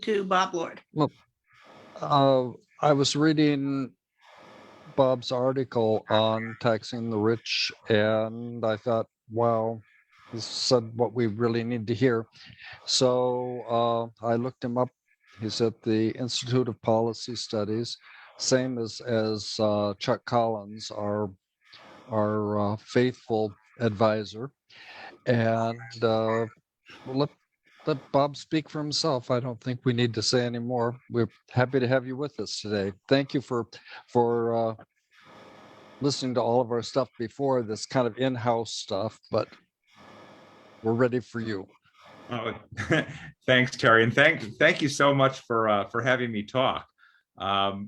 to Bob Lord. Well, I was reading Bob's article on taxing the rich, and I thought, wow, this said what we really need to hear. So I looked him up. He's at the Institute of Policy Studies, same as Chuck Collins, our faithful advisor. And let Bob speak for himself. I don't think we need to say any more. We're happy to have you with us today. Thank you for listening to all of our stuff before, this kind of in-house stuff, but we're ready for you. Oh, thanks, Terry, and thank you so much for having me talk. I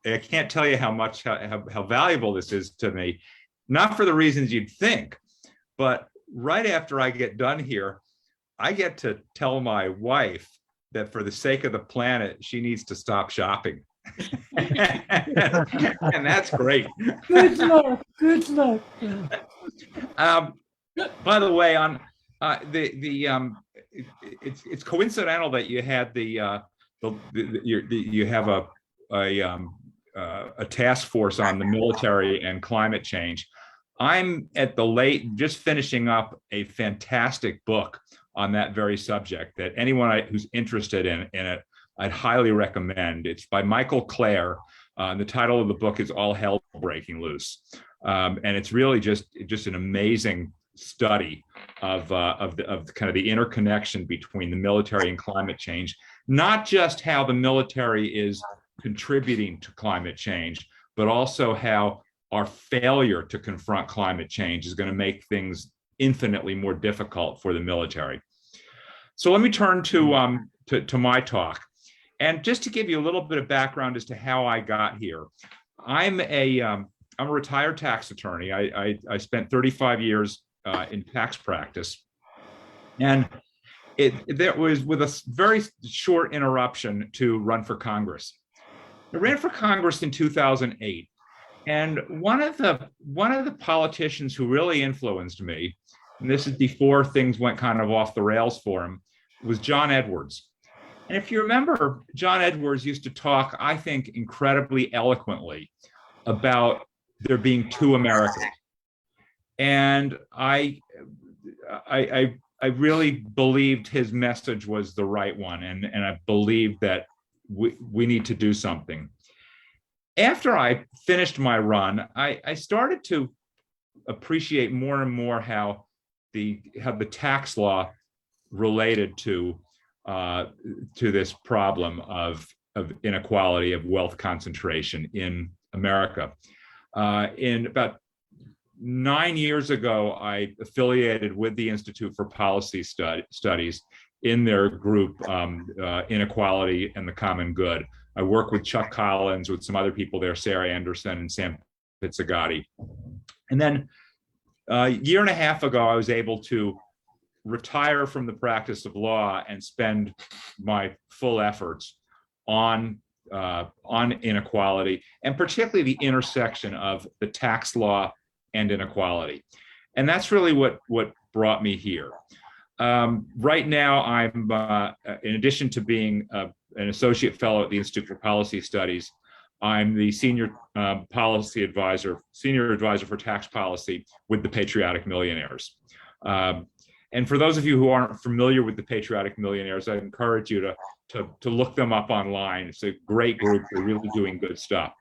can't tell you how valuable this is to me, not for the reasons you'd think, but right after I get done here, I get to tell my wife that for the sake of the planet, she needs to stop shopping. And that's great. Good luck. Good luck. By the way, on it's coincidental that you had you have a task force on the military and climate change. I'm just finishing up a fantastic book on that very subject that anyone who's interested in it, I'd highly recommend. It's by Michael Clare. The title of the book is All Hell Breaking Loose. And it's really just an amazing study of kind of the interconnection between the military and climate change, not just how the military is contributing to climate change, but also how our failure to confront climate change is going to make things infinitely more difficult for the military. So let me turn to my talk. And just to give you a little bit of background as to how I got here, I'm a retired tax attorney. I spent 35 years in tax practice. And that was with a very short interruption to run for Congress. I ran for Congress in 2008. And one of the politicians who really influenced me, and this is before things went kind of off the rails for him, was John Edwards. And if you remember, John Edwards used to talk, I think, incredibly eloquently about there being two Americas. And I really believed his message was the right one, and I believed that we need to do something. After I finished my run, I started to appreciate more and more how the tax law related to this problem of inequality, of wealth concentration in America. In about 9 years ago, I affiliated with the Institute for Policy Studies in their group, Inequality and the Common Good. I work with Chuck Collins, with some other people there, Sarah Anderson and Sam Pizzigatti. And then a year and a half ago, I was able to retire from the practice of law and spend my full efforts on inequality, and particularly the intersection of the tax law and inequality. And that's really what brought me here. Right now, I'm, in addition to being an associate fellow at the Institute for Policy Studies, I'm the senior advisor for tax policy with the Patriotic Millionaires. And for those of you who aren't familiar with the Patriotic Millionaires, I encourage you to look them up online. It's a great group. They're really doing good stuff.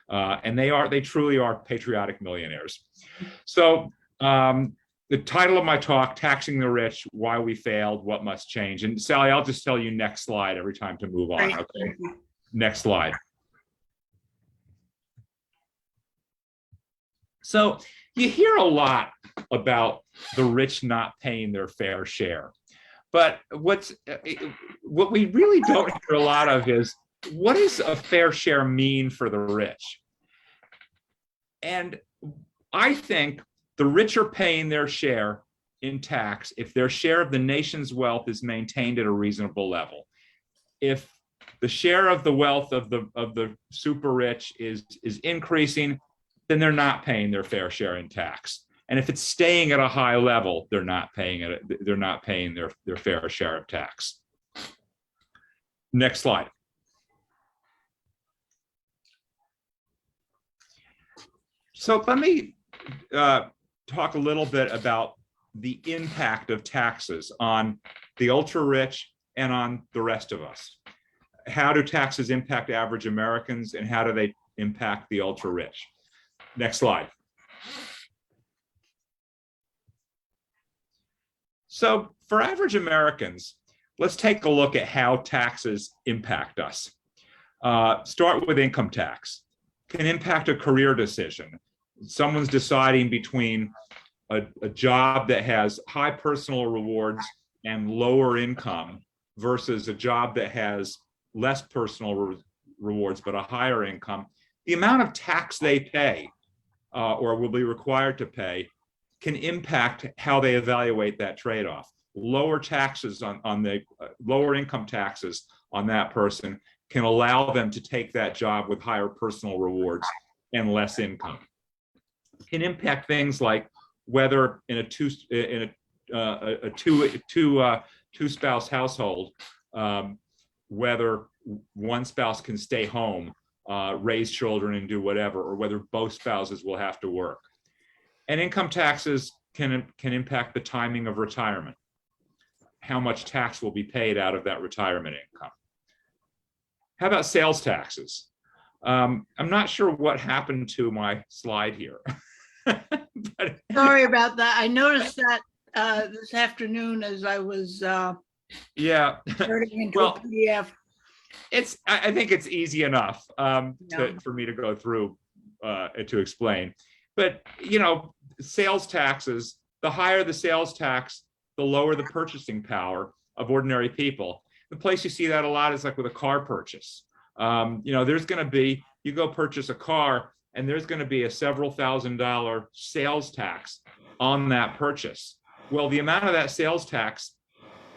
And they truly are patriotic millionaires. So the title of my talk, Taxing the Rich, Why We Failed, What Must Change. And Sally, I'll just tell you next slide every time to move on, okay? Next slide. So you hear a lot about the rich not paying their fair share. But what we really don't hear a lot of is, what does a fair share mean for the rich? And I think the rich are paying their share in tax if their share of the nation's wealth is maintained at a reasonable level. If the share of the wealth of the super rich is increasing, then they're not paying their fair share in tax. And if it's staying at a high level, they're not paying their fair share of tax. Next slide. So let me talk a little bit about the impact of taxes on the ultra rich and on the rest of us. How do taxes impact average Americans, and how do they impact the ultra rich? Next slide. So for average Americans, let's take a look at how taxes impact us. Start with income tax. Can impact a career decision. Someone's deciding between a job that has high personal rewards and lower income versus a job that has less personal rewards but a higher income. The amount of tax they pay or will be required to pay can impact how they evaluate that trade-off. Lower taxes on the lower income taxes on that person can allow them to take that job with higher personal rewards and less income. Can impact things like whether in a two-spouse household, whether one spouse can stay home, raise children, and do whatever, or whether both spouses will have to work. And income taxes can impact the timing of retirement, how much tax will be paid out of that retirement income. How about sales taxes? I'm not sure what happened to my slide here. But, sorry about that. I noticed that this afternoon as I was yeah, turning into well, a PDF. I think it's easy enough for me to go through to explain. But you know, sales taxes, the higher the sales tax, the lower the purchasing power of ordinary people. The place you see that a lot is like with a car purchase. You know, there's going to be, you go purchase a car and there's going to be a several $1,000 sales tax on that purchase. Well, the amount of that sales tax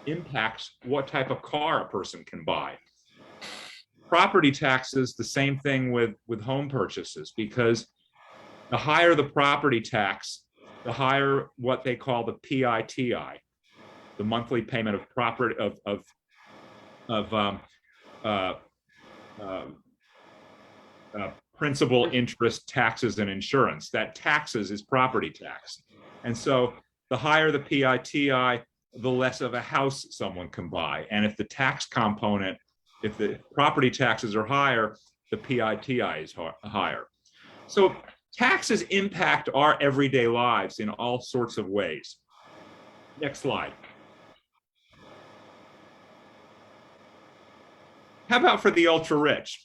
impacts what type of car a person can buy. Property taxes, the same thing with home purchases, because the higher the property tax, the higher what they call the PITI, the monthly payment of property principal, interest, taxes, and insurance. That taxes is property tax. And so the higher the PITI, the less of a house someone can buy. And if the tax component, if the property taxes are higher, the PITI is higher. So taxes impact our everyday lives in all sorts of ways. Next slide. How about for the ultra rich?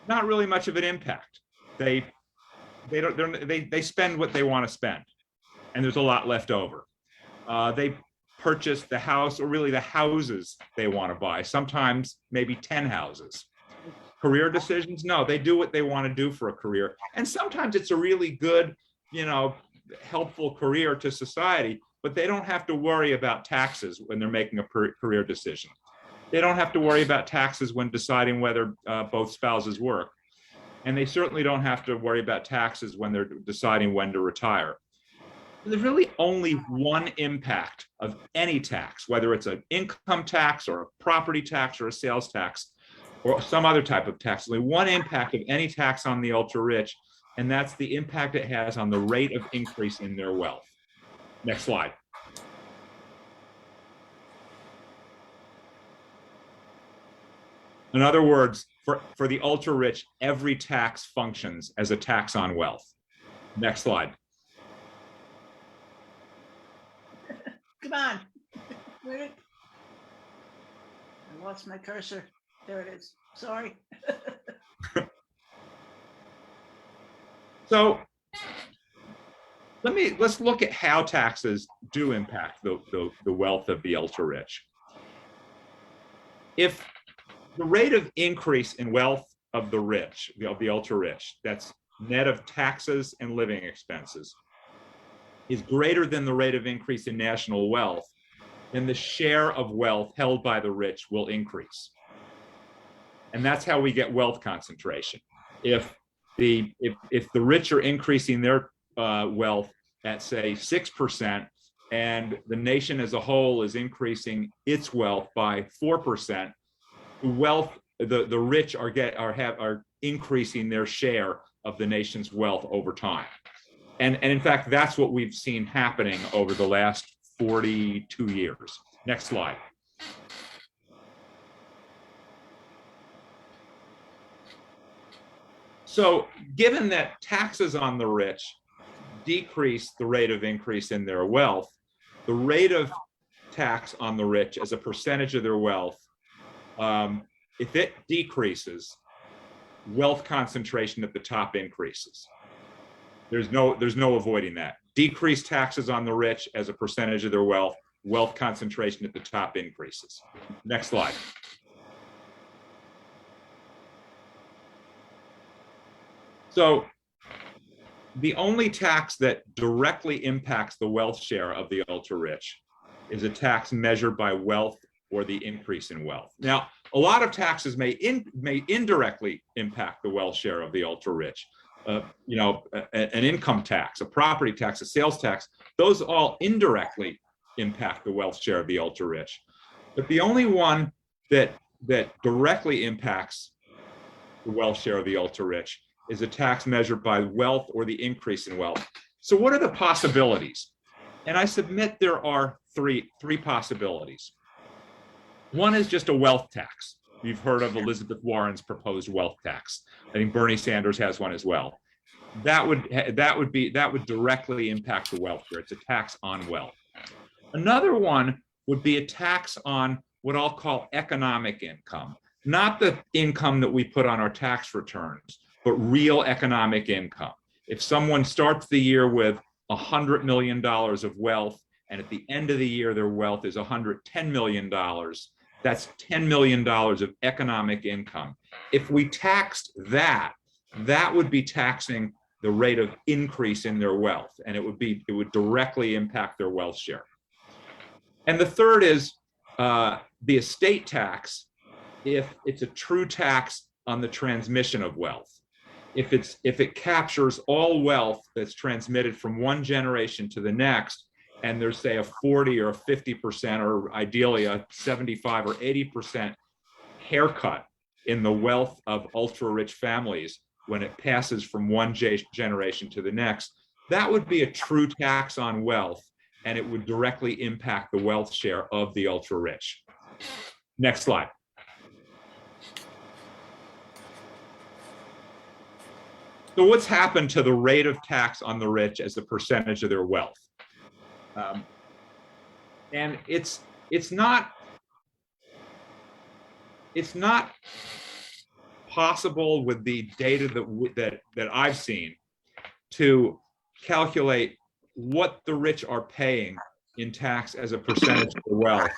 Not really much of an impact. They spend what they want to spend, and there's a lot left over. They purchase the house, or really the houses they want to buy, sometimes maybe 10 houses. Career decisions, no, they do what they want to do for a career. And sometimes it's a really good, you know, helpful career to society, but they don't have to worry about taxes when they're making a career decision. They don't have to worry about taxes when deciding whether both spouses work. And they certainly don't have to worry about taxes when they're deciding when to retire. There's really only one impact of any tax, whether it's an income tax or a property tax or a sales tax or some other type of tax. Only one impact of any tax on the ultra rich, and that's the impact it has on the rate of increase in their wealth. Next slide. In other words, for the ultra rich, every tax functions as a tax on wealth. Next slide. Come on. Where did... I lost my cursor. There it is. Sorry. So let's look at how taxes do impact the wealth of the ultra rich. If the rate of increase in wealth of the rich, of the ultra rich, that's net of taxes and living expenses, is greater than the rate of increase in national wealth, then the share of wealth held by the rich will increase. And that's how we get wealth concentration. If the rich are increasing their wealth at, say, 6%, and the nation as a whole is increasing its wealth by 4%, wealth, the rich are increasing their share of the nation's wealth over time. And in fact, that's what we've seen happening over the last 42 years. Next slide. So given that taxes on the rich decrease the rate of increase in their wealth, the rate of tax on the rich as a percentage of their wealth, if it decreases, wealth concentration at the top increases. There's no avoiding that. Decreased taxes on the rich as a percentage of their wealth, wealth concentration at the top increases. Next slide. So the only tax that directly impacts the wealth share of the ultra rich is a tax measured by wealth or the increase in wealth. Now, a lot of taxes may indirectly impact the wealth share of the ultra rich. You know, an income tax, a property tax, a sales tax, those all indirectly impact the wealth share of the ultra rich. But the only one that directly impacts the wealth share of the ultra rich is a tax measured by wealth or the increase in wealth. So what are the possibilities? And I submit there are three possibilities. One is just a wealth tax. You've heard of Elizabeth Warren's proposed wealth tax. I think Bernie Sanders has one as well. That would directly impact the wealth share. It's a tax on wealth. Another one would be a tax on what I'll call economic income, not the income that we put on our tax returns, but real economic income. If someone starts the year with $100 million of wealth, and at the end of the year, their wealth is $110 million, that's $10 million of economic income. If we taxed that, that would be taxing the rate of increase in their wealth, and it would directly impact their wealth share. And the third is the estate tax, if it's a true tax on the transmission of wealth. If it captures all wealth that's transmitted from one generation to the next, and there's, say, a 40 or a 50%, or ideally a 75 or 80% haircut in the wealth of ultra-rich families when it passes from one generation to the next, that would be a true tax on wealth, and it would directly impact the wealth share of the ultra-rich. Next slide. So what's happened to the rate of tax on the rich as a percentage of their wealth? And it's not possible with the data that I've seen to calculate what the rich are paying in tax as a percentage of their wealth.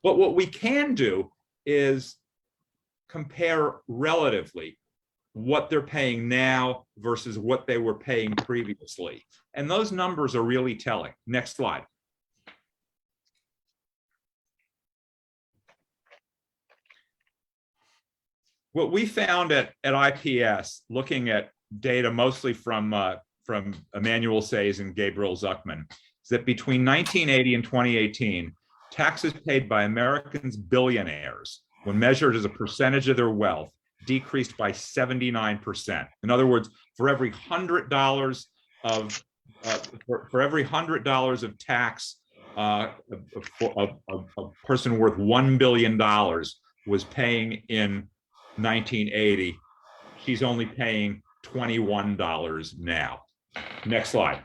But what we can do is compare relatively what they're paying now versus what they were paying previously. And those numbers are really telling. Next slide. What we found at IPS, looking at data mostly from Emmanuel Says and Gabriel Zuckman, is that between 1980 and 2018, taxes paid by Americans' billionaires, when measured as a percentage of their wealth, decreased by 79%. In other words, for every $100 of tax a person worth $1 billion was paying in 1980, she's only paying $21 now. Next slide.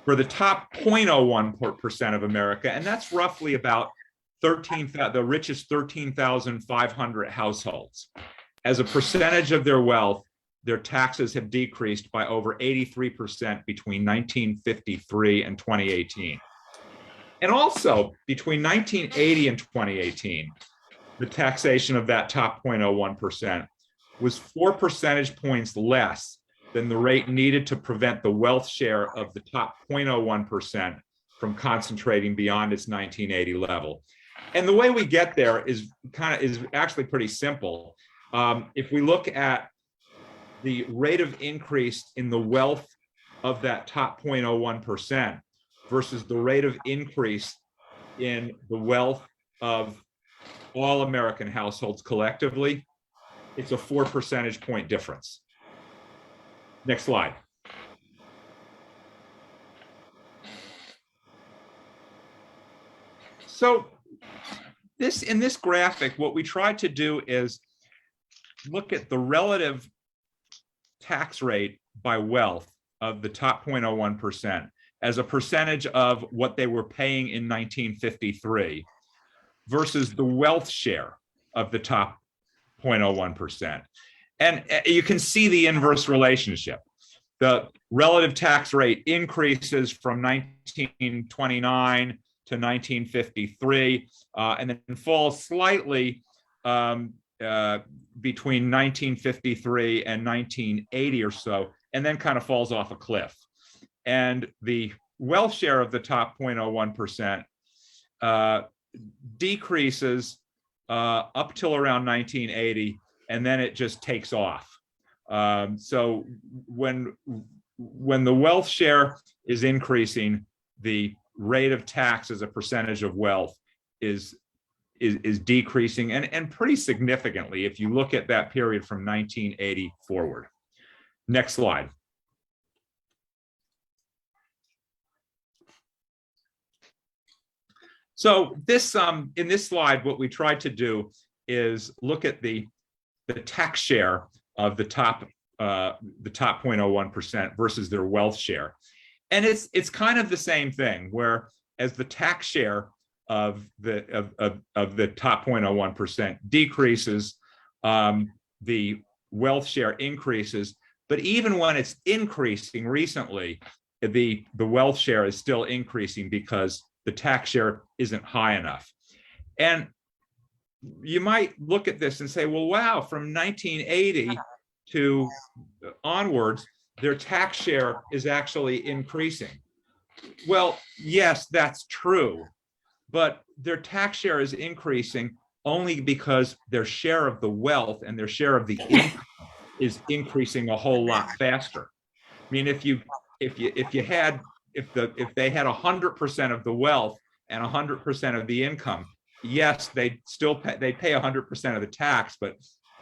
For the top 0.01% of America, and that's roughly about the richest 13,500 households. As a percentage of their wealth, their taxes have decreased by over 83% between 1953 and 2018. And also, between 1980 and 2018, the taxation of that top 0.01% was 4 percentage points less than the rate needed to prevent the wealth share of the top 0.01% from concentrating beyond its 1980 level. And the way we get there is actually pretty simple. If we look at the rate of increase in the wealth of that top 0.01% versus the rate of increase in the wealth of all American households collectively, it's a 4 percentage point difference. Next slide. So in this graphic, what we tried to do is look at the relative tax rate by wealth of the top 0.01% as a percentage of what they were paying in 1953 versus the wealth share of the top 0.01%. And you can see the inverse relationship. The relative tax rate increases from 1929 to 1953, and then falls slightly between 1953 and 1980 or so, and then kind of falls off a cliff. And the wealth share of the top 0.01% decreases up till around 1980, and then it just takes off. So when the wealth share is increasing, the rate of tax as a percentage of wealth is decreasing, and pretty significantly if you look at that period from 1980 forward. Next slide. So this in this slide, what we tried to do is look at the tax share of the top 0.01% versus their wealth share. And it's kind of the same thing, where as the tax share of the top 0.01% decreases, the wealth share increases. But even when it's increasing recently, the wealth share is still increasing because the tax share isn't high enough. And you might look at this and say, well, wow, from 1980 to onwards, their tax share is actually increasing. Well, yes, that's true, but their tax share is increasing only because their share of the wealth and their share of the income is increasing a whole lot faster. I mean, if they had 100% of the wealth and 100% of the income, yes, they pay 100% of the tax, but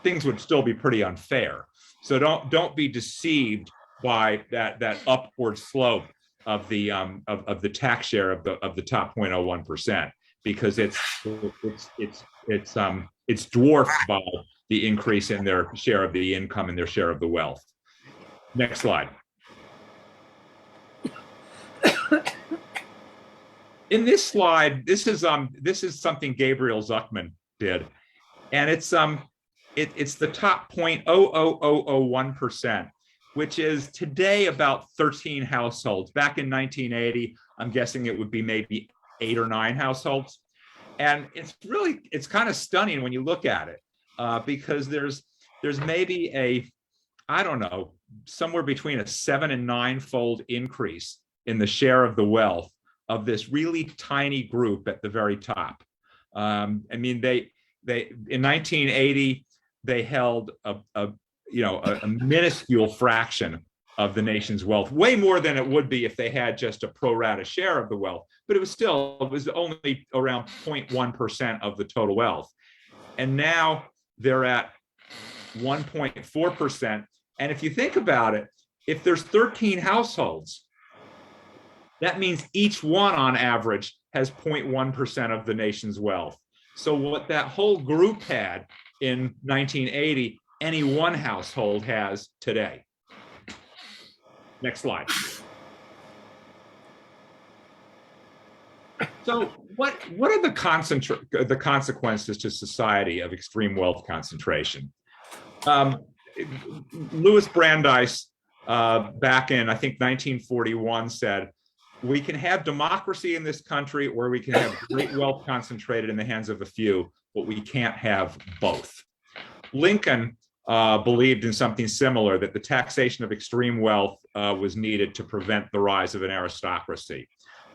things would still be pretty unfair. So don't be deceived by that upward slope of the tax share of the top 0.01%, because it's dwarfed by the increase in their share of the income and their share of the wealth. Next slide. In this slide, this is something Gabriel Zuckman did, and it's the top 0.00001%, which is today about 13 households. Back in 1980, I'm guessing it would be maybe 8 or 9 households. And it's kind of stunning when you look at it, because there's maybe I don't know, somewhere between a 7 and 9-fold increase in the share of the wealth of this really tiny group at the very top. I mean, they in 1980, they held a minuscule fraction of the nation's wealth, way more than it would be if they had just a pro rata share of the wealth, but it was only around 0.1% of the total wealth. And now they're at 1.4%. And if you think about it, if there's 13 households, that means each one on average has 0.1% of the nation's wealth. So what that whole group had in 1980, any one household has today. Next slide. So what are the consequences to society of extreme wealth concentration? Louis Brandeis, back in, I think, 1941 said, we can have democracy in this country, or we can have great wealth concentrated in the hands of a few, but we can't have both. Lincoln believed in something similar, that the taxation of extreme wealth was needed to prevent the rise of an aristocracy.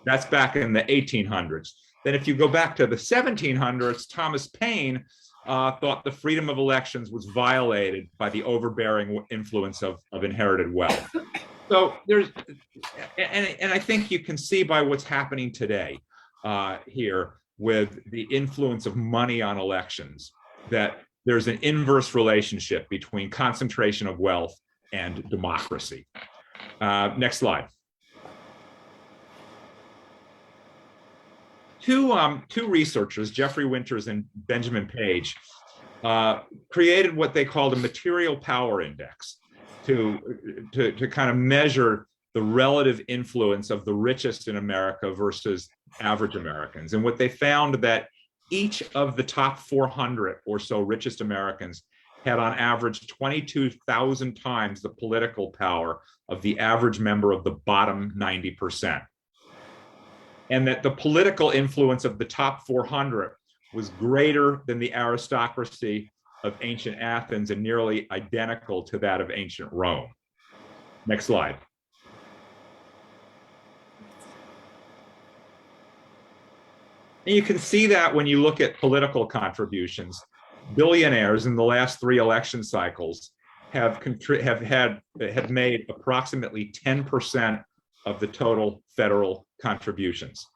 That's back in the 1800s. Then if you go back to the 1700s, Thomas Paine thought the freedom of elections was violated by the overbearing influence of inherited wealth. So and I think you can see by what's happening today. here with the influence of money on elections, that there's an inverse relationship between concentration of wealth and democracy. Next slide. Two researchers, Jeffrey Winters and Benjamin Page, created what they called a material power index to kind of measure the relative influence of the richest in America versus average Americans. And what they found that each of the top 400 or so richest Americans had on average 22,000 times the political power of the average member of the bottom 90%. And that the political influence of the top 400 was greater than the aristocracy of ancient Athens and nearly identical to that of ancient Rome. Next slide. And you can see that when you look at political contributions. Billionaires in the last 3 election cycles have made approximately 10% of the total federal contributions.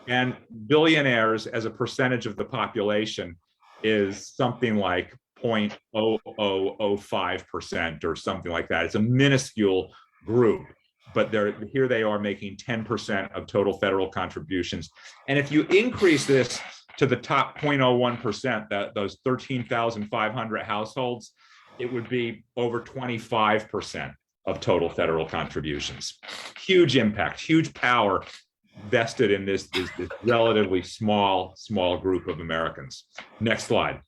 And billionaires as a percentage of the population is something like 0.0005% or something like that. It's a minuscule group, but here they are making 10% of total federal contributions. And if you increase this to the top 0.01%, those 13,500 households, it would be over 25% of total federal contributions. Huge impact, huge power vested in this relatively small group of Americans. Next slide.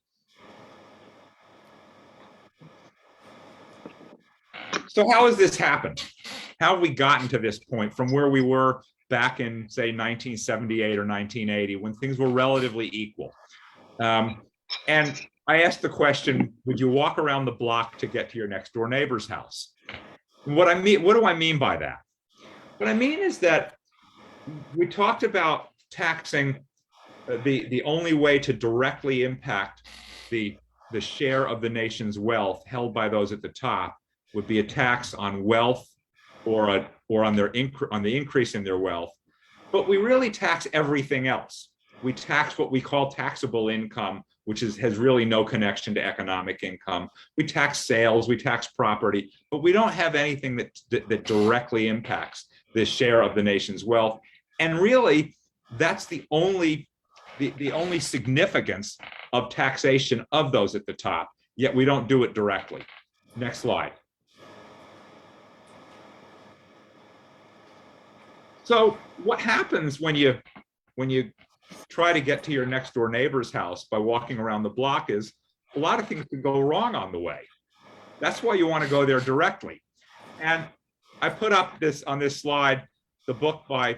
So how has this happened? How have we gotten to this point from where we were back in, say, 1978 or 1980, when things were relatively equal? And I asked the question, would you walk around the block to get to your next door neighbor's house? What do I mean by that? What I mean is that we talked about taxing, the only way to directly impact the share of the nation's wealth held by those at the top would be a tax on wealth or on the increase in their wealth. But we really tax everything else. We tax what we call taxable income, which has really no connection to economic income. We tax sales, we tax property, but we don't have anything that directly impacts this share of the nation's wealth. And really, that's the only significance of taxation of those at the top, yet we don't do it directly. Next slide. So what happens when you try to get to your next door neighbor's house by walking around the block is a lot of things can go wrong on the way. That's why you want to go there directly. And I put up on this slide, the book by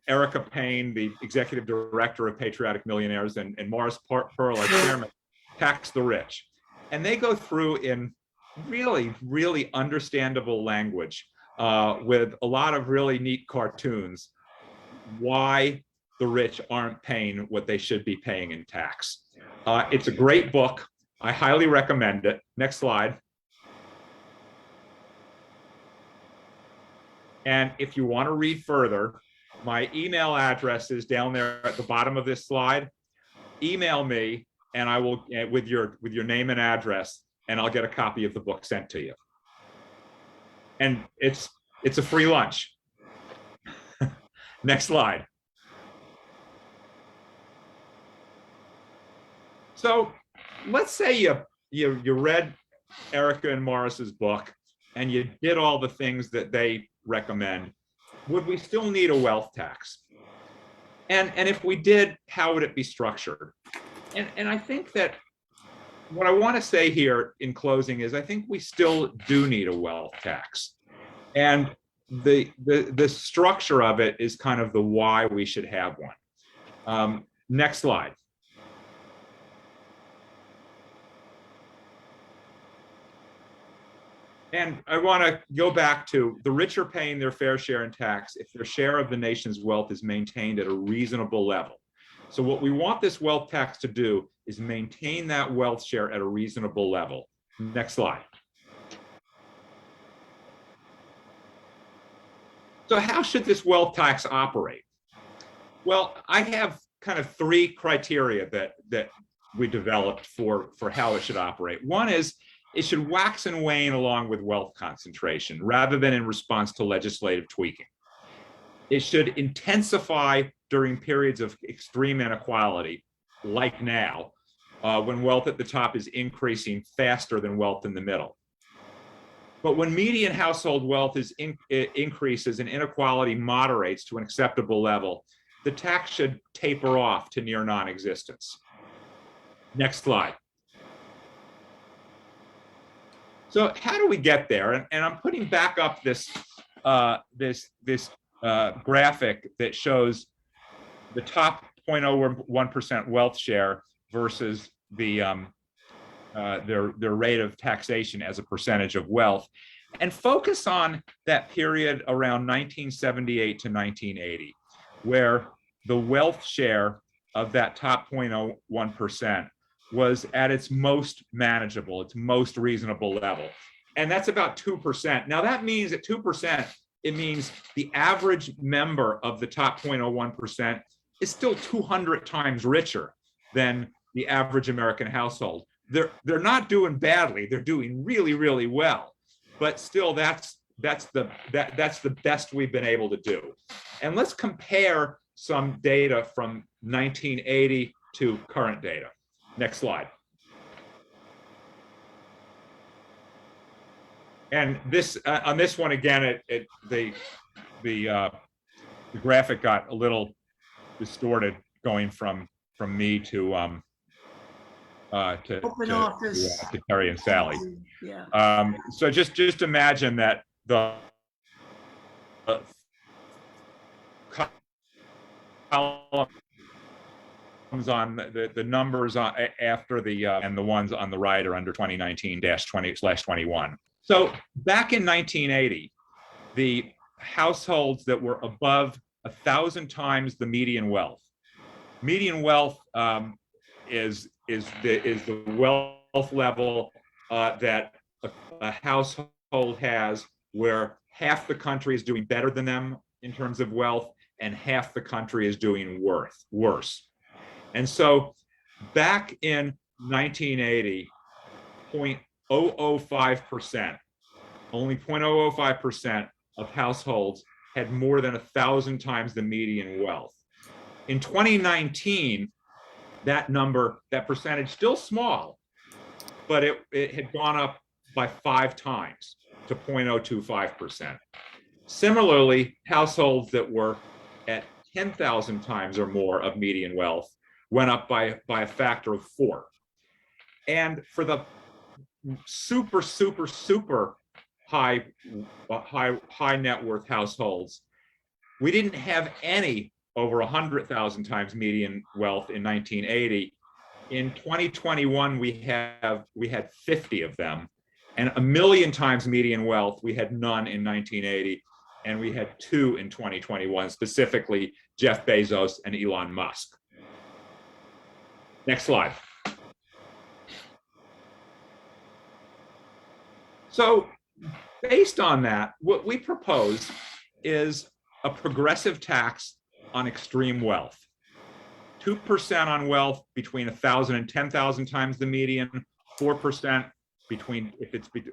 Erica Payne, the executive director of Patriotic Millionaires, and Morris Pearl, our chairman, Tax the Rich. And they go through in really, really understandable language with a lot of really neat cartoons why the rich aren't paying what they should be paying in tax. It's a great book. I highly recommend it. Next slide. And if you want to read further, my email address is down there at the bottom of this slide. Email me and I will, with your name and address, and I'll get a copy of the book sent to you. And it's a free lunch. Next slide. So let's say you read Erica and Morris's book and you did all the things that they recommend. Would we still need a wealth tax? And if we did, how would it be structured? And I think that what I want to say here in closing is I think we still do need a wealth tax. And the structure of it is kind of the why we should have one. Next slide. And I want to go back to the rich are paying their fair share in tax if their share of the nation's wealth is maintained at a reasonable level. So what we want this wealth tax to do is maintain that wealth share at a reasonable level. Next slide. So how should this wealth tax operate? Well, I have kind of three criteria that we developed for how it should operate. One is it should wax and wane along with wealth concentration rather than in response to legislative tweaking. It should intensify during periods of extreme inequality, like now, when wealth at the top is increasing faster than wealth in the middle. But when median household wealth increases and inequality moderates to an acceptable level, the tax should taper off to near non-existence. Next slide. So how do we get there? And I'm putting back up this graphic that shows the top 0.01% wealth share versus their rate of taxation as a percentage of wealth, and focus on that period around 1978 to 1980, where the wealth share of that top 0.01% was at its most manageable, its most reasonable level. And that's about 2%. Now that means at 2%, it means the average member of the top 0.01% is still 200 times richer than the average American household. They're not doing badly, they're doing really, really well. But still, that's the best we've been able to do. And let's compare some data from 1980 to current data. Next slide. And this on this one again, the graphic got a little distorted going from me to Open office. to Terry and Sally. Yeah. So just imagine that the columns on the numbers on after the and the ones on the right are under 2019-20/21. So back in 1980, the households that were above 1,000 times the median wealth. Median wealth is the wealth level that a household has where half the country is doing better than them in terms of wealth and half the country is doing worse. And so back in 1980, 0.005%, only 0.005% of households had more than 1,000 times the median wealth. In 2019, that percentage, still small, but it had gone up by 5 times to 0.025%. Similarly, households that were at 10,000 times or more of median wealth went up by a factor of 4. And for the super high net worth households, we didn't have any over 100,000 times median wealth in 1980. In 2021, we had 50 of them, and 1 million times median wealth we had none in 1980, and we had 2 in 2021, specifically Jeff Bezos and Elon Musk. Next slide. So based on that, what we propose is a progressive tax on extreme wealth. 2% on wealth between 1,000 and 10,000 times the median, 4%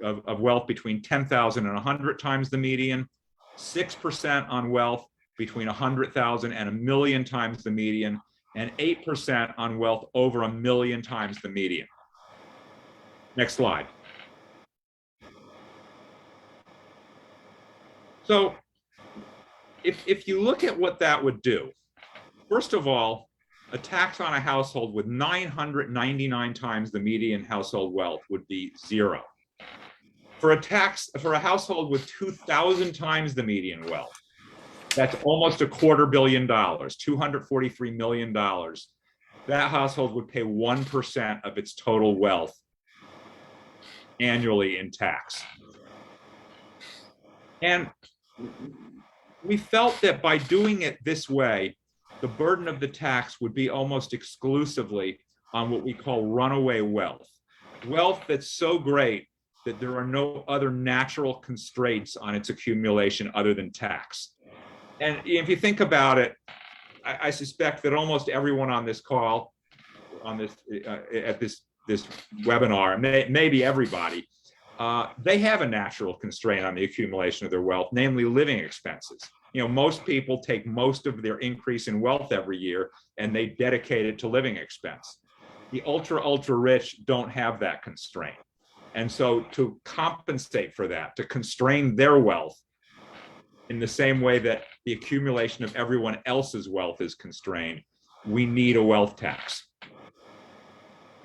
of wealth between 10,000 and 100 times the median, 6% on wealth between 100,000 and 1 million times the median, and 8% on wealth over 1 million times the median. Next slide. So if you look at what that would do, first of all, a tax on a household with 999 times the median household wealth would be 0. For a household with 2,000 times the median wealth, that's almost $250 million, $243 million. That household would pay 1% of its total wealth annually in tax. And we felt that by doing it this way, the burden of the tax would be almost exclusively on what we call runaway wealth. Wealth that's so great that there are no other natural constraints on its accumulation other than tax. And if you think about it, I suspect that almost everyone on this call, on this at this webinar, maybe everybody, they have a natural constraint on the accumulation of their wealth, namely living expenses. You know, most people take most of their increase in wealth every year and they dedicate it to living expense. The ultra rich don't have that constraint. And so to compensate for that, to constrain their wealth in the same way that the accumulation of everyone else's wealth is constrained, we need a wealth tax.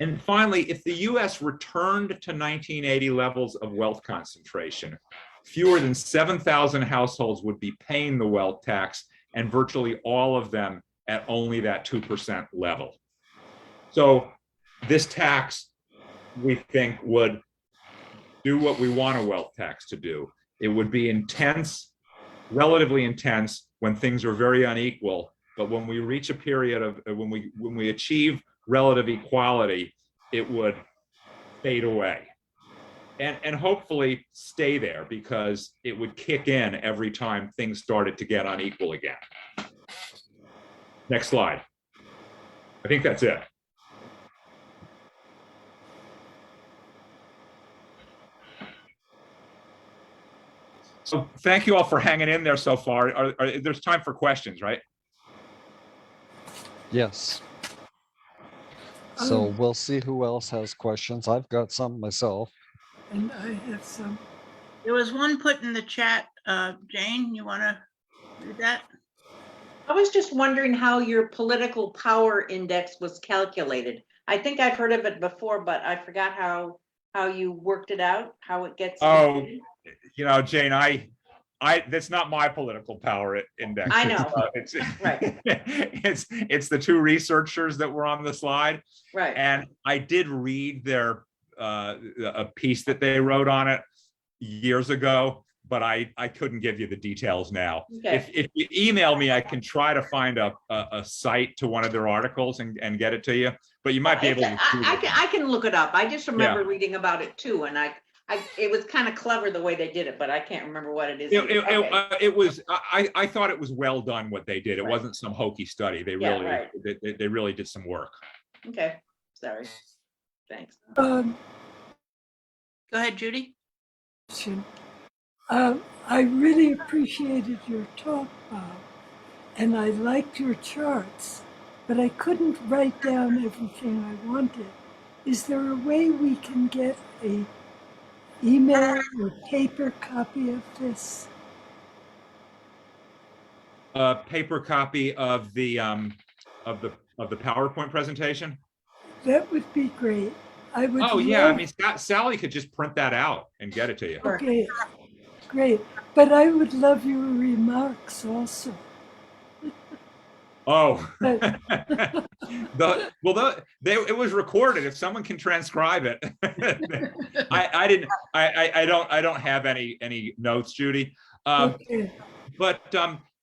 And finally, if the US returned to 1980 levels of wealth concentration, fewer than 7,000 households would be paying the wealth tax, and virtually all of them at only that 2% level. So this tax, we think, would do what we want a wealth tax to do. It would be intense, relatively intense, when things are very unequal. But when we reach a period of, when we achieve relative equality, it would fade away. And hopefully stay there, because it would kick in every time things started to get unequal again. Next slide. I think that's it. So thank you all for hanging in there so far. There's time for questions, right? Yes. So we'll see who else has questions. I've got some myself. And I have some. There was one put in the chat. Jane, you want to read that? I was just wondering how your political power index was calculated. I think I've heard of it before, but I forgot how you worked it out, how it gets. Oh, you know, Jane, that's not my political power index. I know. It's Right. it's the two researchers that were on the slide. Right. And I did read their a piece that they wrote on it years ago, but I couldn't give you the details now. Okay. If you email me, I can try to find a site to one of their articles and get it to you, but you might be able to. I can look it up. I just remember reading about it too, and it was kind of clever the way they did it, but I can't remember what it is. It was. I thought it was well done what they did. It wasn't some hokey study. They really did some work. Okay. Sorry. Thanks. Go ahead, Judy. I really appreciated your talk, Bob, and I liked your charts, but I couldn't write down everything I wanted. Is there a way we can get a email or paper copy of this? A paper copy of the PowerPoint presentation. That would be great. I would. Oh yeah, I mean, Sally could just print that out and get it to you. Okay, great. But I would love your remarks also. Oh, it was recorded. If someone can transcribe it, I don't have any notes, Judy. Okay. But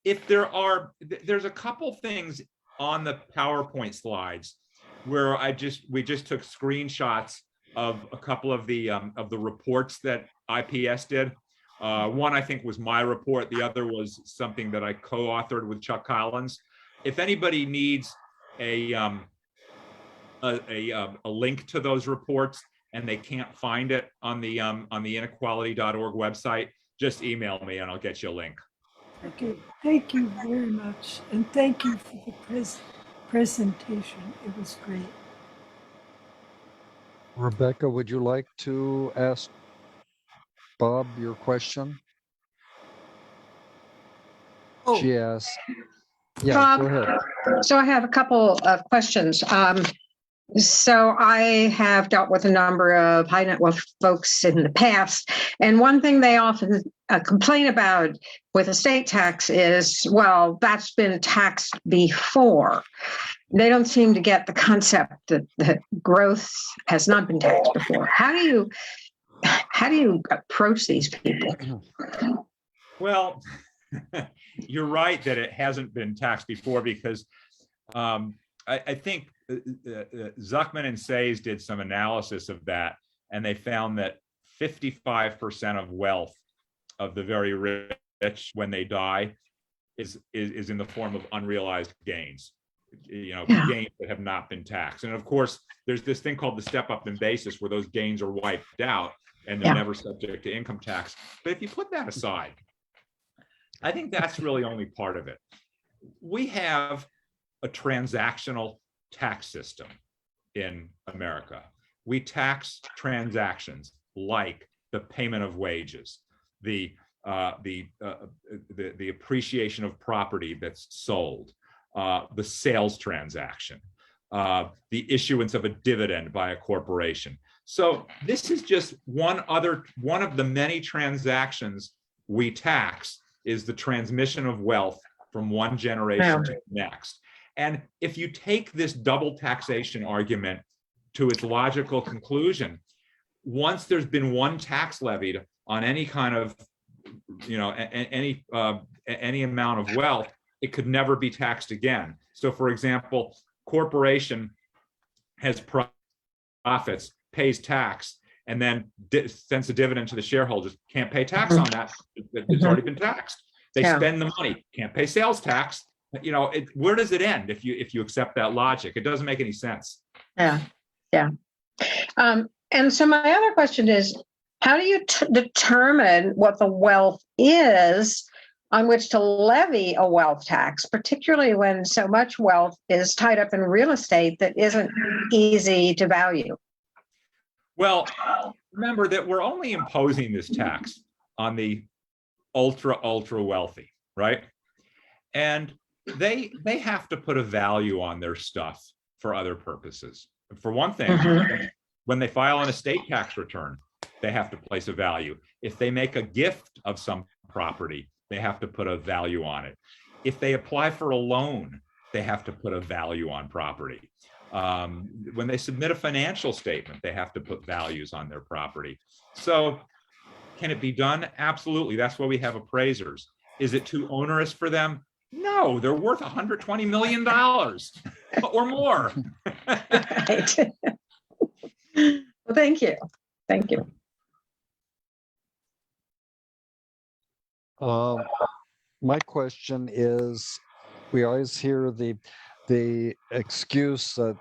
if there's a couple things on the PowerPoint slides where we just took screenshots of a couple of the reports that IPS did. One I think was my report. The other was something that I co-authored with Chuck Collins. If anybody needs a link to those reports and they can't find it on the inequality.org website, just email me and I'll get you a link. Okay, thank you very much. And thank you for the presentation. It was great. Rebecca, would you like to ask Bob your question? Oh. She asked. Yeah, Bob, go ahead. so I have a couple of questions. So I have dealt with a number of high net worth folks in the past, and one thing they often complain about with estate tax is, well, that's been taxed before. They don't seem to get the concept that growth has not been taxed before. How do you approach these people? Well, you're right that it hasn't been taxed before, because I think Zuckman and Sayes did some analysis of that, and they found that 55% of wealth of the very rich when they die is in the form of unrealized gains, Yeah. gains that have not been taxed. And of course, there's this thing called the step up in basis where those gains are wiped out and they're Yeah. never subject to income tax. But if you put that aside, I think that's really only part of it. We have a transactional tax system in America. We tax transactions like the payment of wages, the appreciation of property that's sold, the sales transaction, the issuance of a dividend by a corporation. So this is just one of the many transactions we tax is the transmission of wealth from one generation to the next. And if you take this double taxation argument to its logical conclusion, once there's been one tax levied on any kind of, any amount of wealth, it could never be taxed again. So for example, corporation has profits, pays tax, and then sends a dividend to the shareholders, can't pay tax on that. It's already been taxed. They spend the money, can't pay sales tax. Where does it end if you accept that logic? It doesn't make any sense. Yeah. And so my other question is, how do you determine what the wealth is on which to levy a wealth tax, particularly when so much wealth is tied up in real estate that isn't easy to value? Well, remember that we're only imposing this tax on the ultra wealthy, right? And they have to put a value on their stuff for other purposes. For one thing, when they file an estate tax return, they have to place a value. If they make a gift of some property, they have to put a value on it. If they apply for a loan, they have to put a value on property. When they submit a financial statement, they have to put values on their property. So can it be done? Absolutely. That's why we have appraisers. Is it too onerous for them? No, they're worth $120 million or more. Right. Well, thank you. Thank you. My question is, we always hear the excuse that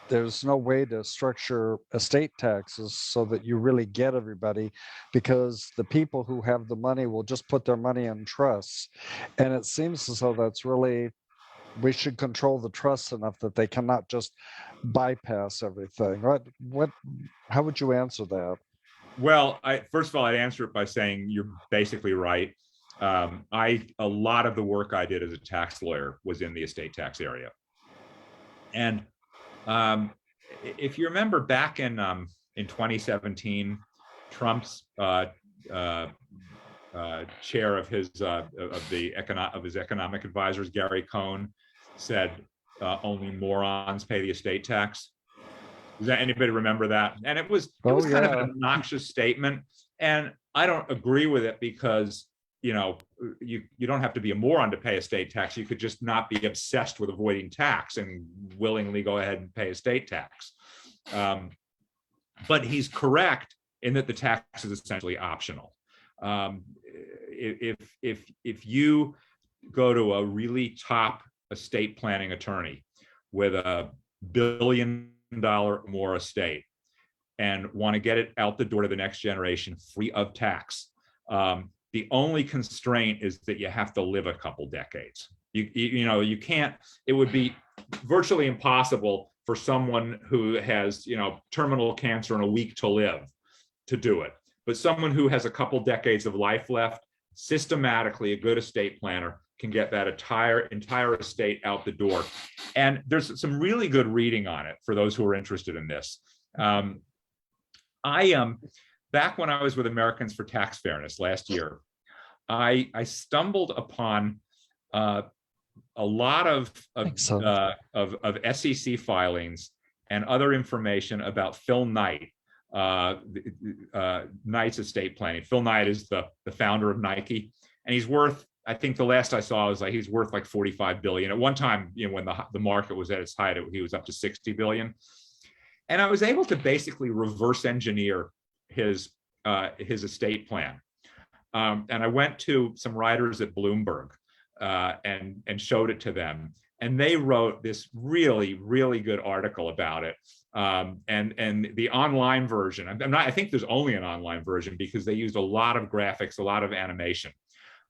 there's no way to structure estate taxes so that you really get everybody, because the people who have the money will just put their money in trusts. And it seems as though that's really, we should control the trusts enough that they cannot just bypass everything. How would you answer that? Well, first of all, I'd answer it by saying you're basically right. A lot of the work I did as a tax lawyer was in the estate tax area. And if you remember back in 2017, Trump's chair of his economic advisors, Gary Cohn, said only morons pay the estate tax. Does anybody remember that? And it was kind of an obnoxious statement, and I don't agree with it because you don't have to be a moron to pay estate tax. You could just not be obsessed with avoiding tax and willingly go ahead and pay estate tax. But he's correct in that the tax is essentially optional. If you go to a really top estate planning attorney with $1 billion or more estate and want to get it out the door to the next generation free of tax, the only constraint is that you have to live a couple decades. You can't, it would be virtually impossible for someone who has, terminal cancer and a week to live to do it. But someone who has a couple decades of life left, systematically, a good estate planner can get that entire estate out the door. And there's some really good reading on it for those who are interested in this. Back when I was with Americans for Tax Fairness last year, I stumbled upon a lot of SEC filings and other information about Phil Knight, Knight's estate planning. Phil Knight is the founder of Nike, and he's worth, I think the last I saw was he's worth like 45 billion. At one time, when the market was at its height, he was up to 60 billion. And I was able to basically reverse engineer his estate plan. And I went to some writers at Bloomberg and showed it to them. And they wrote this really, really good article about it. And the online version, I think there's only an online version because they used a lot of graphics, a lot of animation.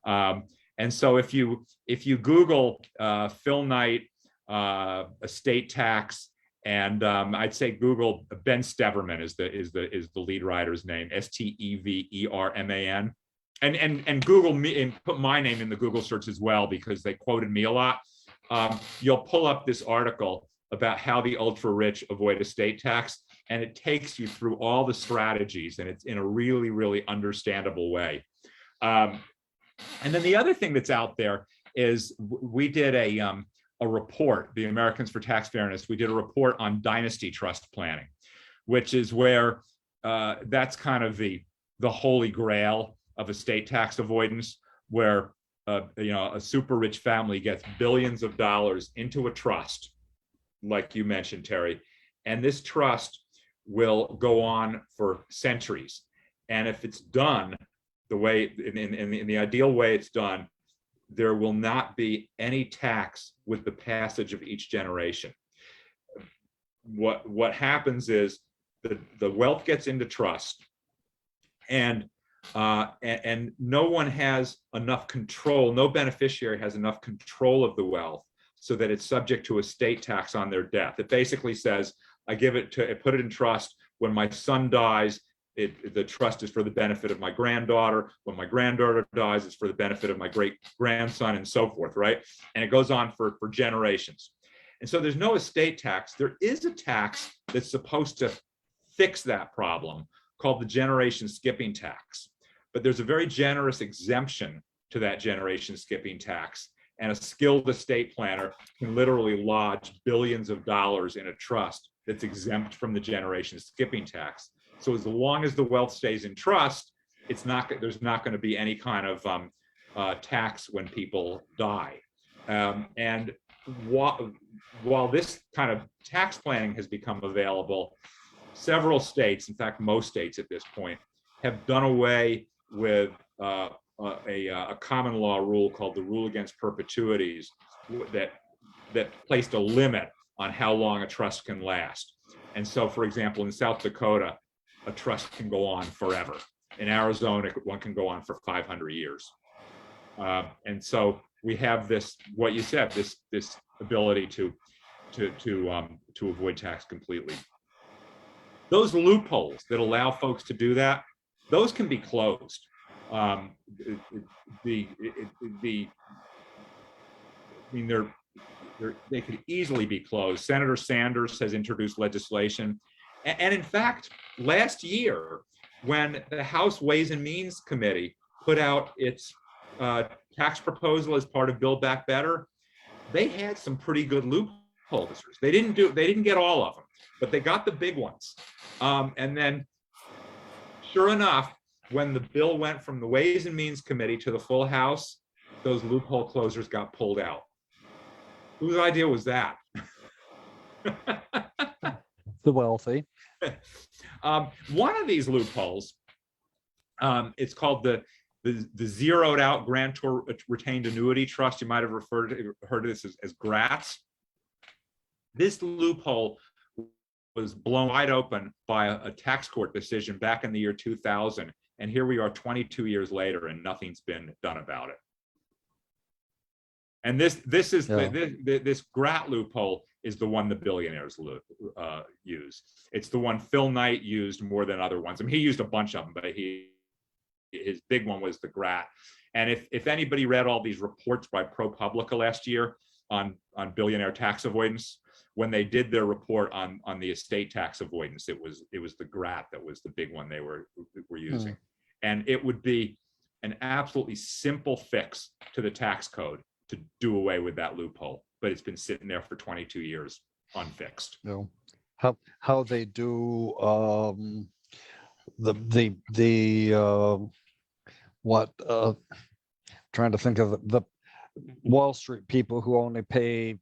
And so if you Google Phil Knight estate tax, and I'd say Google Ben Steverman is the lead writer's name, Steverman, and Google me and put my name in the Google search as well because they quoted me a lot. You'll pull up this article about how the ultra rich avoid estate tax, and it takes you through all the strategies, and it's in a really, really understandable way. And then the other thing that's out there is we did a report, the Americans for Tax Fairness. We did a report on dynasty trust planning, which is where that's kind of the holy grail of estate tax avoidance, where a super rich family gets billions of dollars into a trust, like you mentioned, Terry, and this trust will go on for centuries. And if it's done the way, in the ideal way it's done, there will not be any tax with the passage of each generation. What happens is the wealth gets into trust, and no one has enough control, no beneficiary has enough control of the wealth so that it's subject to estate tax on their death. It basically says, I put it in trust. When my son dies, the trust is for the benefit of my granddaughter. When my granddaughter dies, it's for the benefit of my great grandson, and so forth, right? And it goes on for generations. And so there's no estate tax. There is a tax that's supposed to fix that problem called the generation skipping tax. But there's a very generous exemption to that generation skipping tax. And a skilled estate planner can literally lodge billions of dollars in a trust that's exempt from the generation skipping tax. So as long as the wealth stays in trust, there's not going to be any kind of tax when people die. And while this kind of tax planning has become available, several states, in fact, most states at this point, have done away with a common law rule called the rule against perpetuities that placed a limit on how long a trust can last. And so, for example, in South Dakota, a trust can go on forever. In Arizona, one can go on for 500 years. And so we have this, what you said, this ability to avoid tax completely. Those loopholes that allow folks to do that, those can be closed. They could easily be closed. Senator Sanders has introduced legislation. And in fact, last year, when the House Ways and Means Committee put out its tax proposal as part of Build Back Better, they had some pretty good loopholes. They didn't get all of them, but they got the big ones. And then, sure enough, when the bill went from the Ways and Means Committee to the full House, those loophole closers got pulled out. Whose idea was that? The wealthy. One of these loopholes, it's called the zeroed out grantor retained annuity trust. You might have heard of this as GRATS. This loophole was blown wide open by a tax court decision back in the year 2000. And here we are 22 years later, and nothing's been done about it. And this GRAT loophole is the one the billionaires use. It's the one Phil Knight used more than other ones. I mean, he used a bunch of them, but his big one was the GRAT. And if anybody read all these reports by ProPublica last year on billionaire tax avoidance, when they did their report on the estate tax avoidance, it was the GRAT that was the big one they were using. And it would be an absolutely simple fix to the tax code to do away with that loophole, but it's been sitting there for 22 years unfixed. You know, how they do trying to think of the Wall Street people who only pay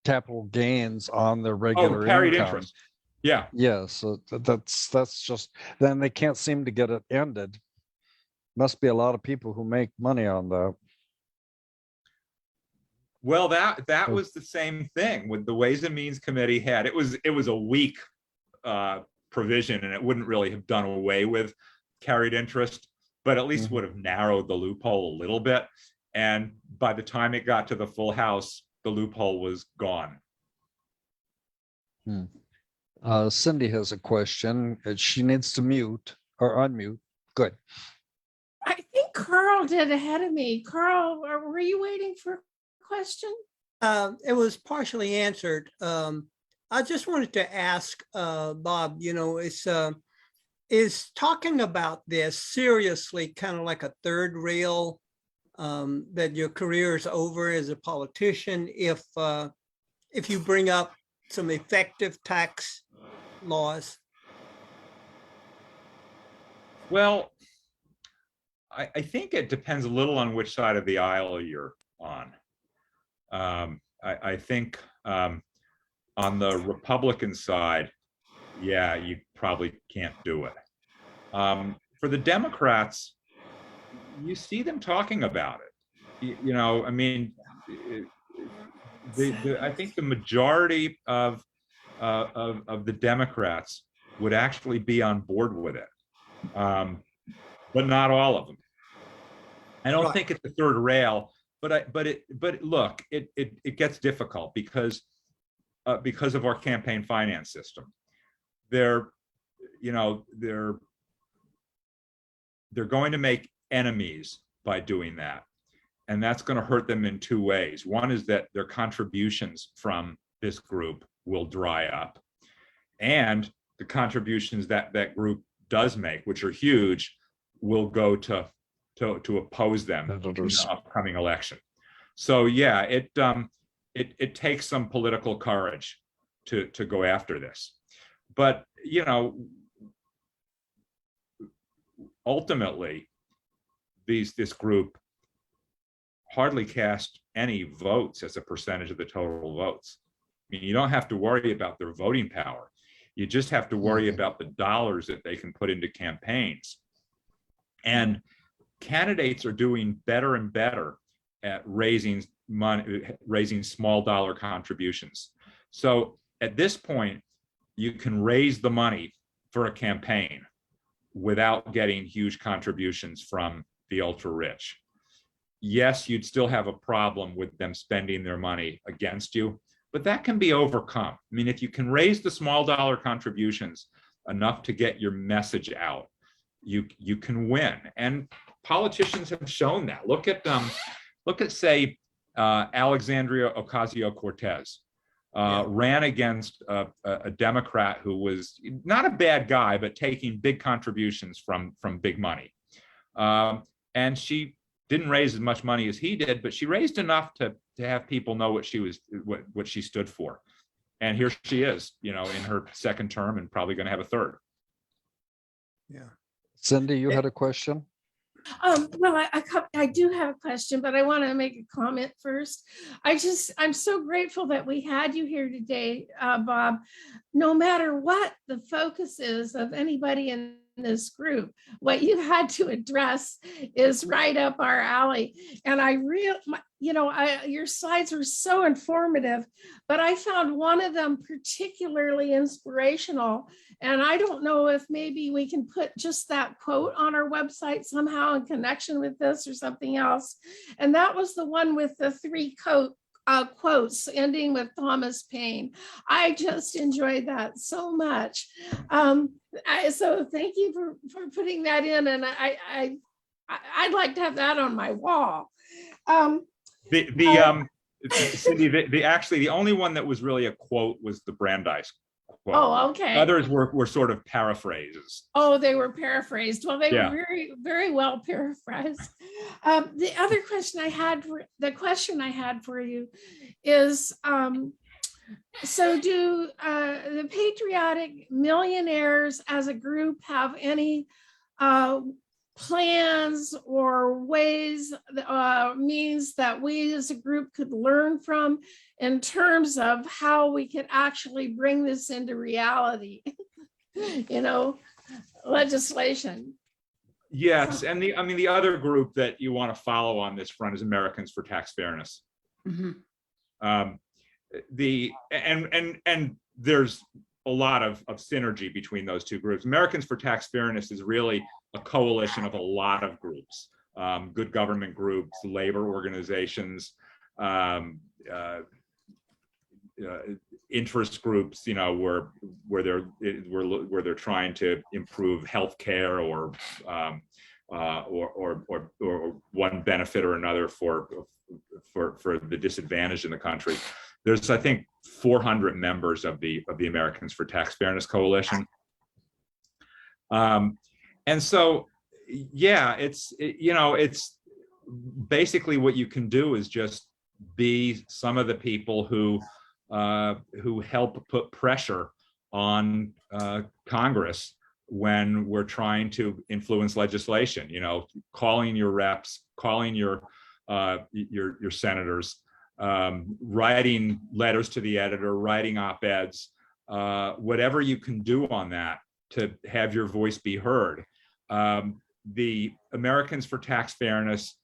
capital gains on their regular carried income. interest. Yeah. Yes, so that's just, then they can't seem to get it ended. Must be a lot of people who make money on that. Well, that was the same thing with the Ways and Means Committee had. It was a weak provision, and it wouldn't really have done away with carried interest, but at least would have narrowed the loophole a little bit. And by the time it got to the full House, the loophole was gone. Cindy has a question. She needs to mute or unmute. Good. I think Carl did ahead of me. Carl, were you waiting for a question? It was partially answered. I just wanted to ask Bob, you know, is talking about this seriously kind of like a third rail, that your career is over as a politician if you bring up some effective tax laws? Well, I think it depends a little on which side of the aisle you're on. I think on the Republican side, yeah, you probably can't do it. For the Democrats, you see them talking about it. You know, I mean, I think the majority of the Democrats would actually be on board with it, but not all of them. I don't think it's the third rail, but look, it gets difficult because of our campaign finance system. They're going to make enemies by doing that. And that's going to hurt them in two ways. One is that their contributions from this group will dry up. And the contributions that group does make, which are huge, will go to oppose them in the upcoming election. So yeah, it takes some political courage to go after this. But, you know, ultimately, this group hardly cast any votes as a percentage of the total votes. I mean, you don't have to worry about their voting power. You just have to worry about the dollars that they can put into campaigns. And candidates are doing better and better at raising money, raising small dollar contributions. So at this point, you can raise the money for a campaign without getting huge contributions from the ultra rich. Yes, you'd still have a problem with them spending their money against you, but that can be overcome. I mean, if you can raise the small dollar contributions enough to get your message out, you can win. And politicians have shown that. Look at say Alexandria Ocasio-Cortez. Ran against a Democrat who was not a bad guy, but taking big contributions from big money. And she didn't raise as much money as he did, but she raised enough to have people know what she stood for. And here she is, you know, in her second term and probably going to have a third. Yeah. Cindy, you had a question? Well, I do have a question, but I want to make a comment first. I'm so grateful that we had you here today, Bob. No matter what the focus is of anybody in this group, what you had to address is right up our alley. And your slides were so informative, but I found one of them particularly inspirational. And I don't know if maybe we can put just that quote on our website somehow in connection with this or something else. And that was the one with the three quotes ending with Thomas Paine. I just enjoyed that so much. So thank you for putting that in. And I'd like to have that on my wall. Cindy, actually, the only one that was really a quote was the Brandeis quote. Oh, okay. Others were sort of paraphrases. Oh, they were paraphrased. Well, they Yeah. were very, very well paraphrased. The other question I had for you is, so do the patriotic millionaires as a group have any plans or ways, means that we as a group could learn from in terms of how we could actually bring this into reality, legislation? Yes, and the other group that you want to follow on this front is Americans for Tax Fairness. Mm-hmm. And there's a lot of synergy between those two groups. Americans for Tax Fairness is really a coalition of a lot of groups, good government groups, labor organizations, interest groups, you know, where they're trying to improve healthcare or one benefit or another for the disadvantaged in the country. There's, I think, 400 members of the Americans for Tax Fairness Coalition. And so, yeah, it's basically what you can do is just be some of the people who help put pressure on Congress when we're trying to influence legislation. You know, calling your reps, calling your senators, writing letters to the editor, writing op-eds, whatever you can do on that to have your voice be heard. The Americans for Tax Fairness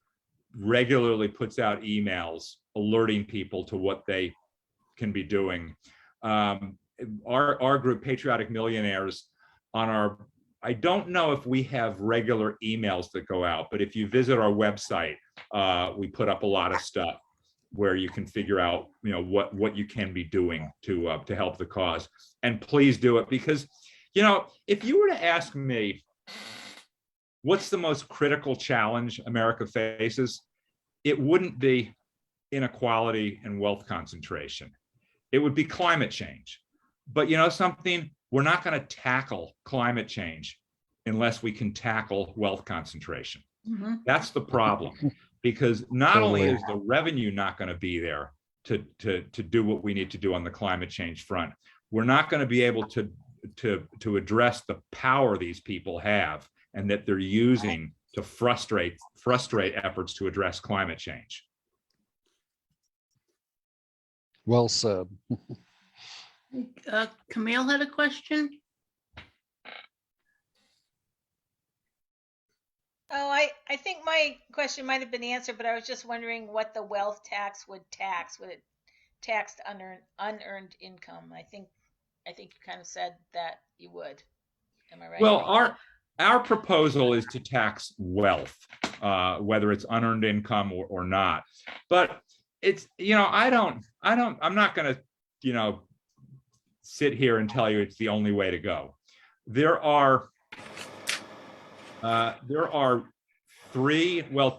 regularly puts out emails alerting people to what they can be doing. Our group, Patriotic Millionaires, I don't know if we have regular emails that go out, but if you visit our website, we put up a lot of stuff where you can figure out, you know, what you can be doing to help the cause. And please do it, because, you know, if you were to ask me, what's the most critical challenge America faces? It wouldn't be inequality and wealth concentration. It would be climate change. But you know something? We're not going to tackle climate change unless we can tackle wealth concentration. Mm-hmm. That's the problem, because not only is the revenue not going to be there to do what we need to do on the climate change front, we're not going to be able to address the power these people have and that they're using to frustrate efforts to address climate change. Well said. Camille had a question. Oh, I think my question might have been answered, but I was just wondering what the wealth tax would tax. Would it tax unearned income? I think you kind of said that you would. Am I right? Well, our proposal is to tax wealth, whether it's unearned income or not. But it's, you know, I'm not going to, you know, sit here and tell you it's the only way to go. There are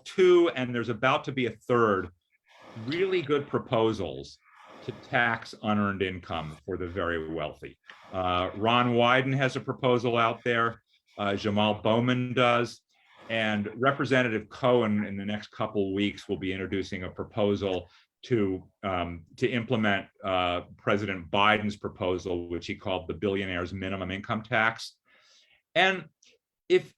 two, and there's about to be a third, really good proposals to tax unearned income for the very wealthy. Ron Wyden has a proposal out there. Jamal Bowman does. And Representative Cohen in the next couple of weeks will be introducing a proposal to implement President Biden's proposal, which he called the Billionaire's Minimum Income Tax. And if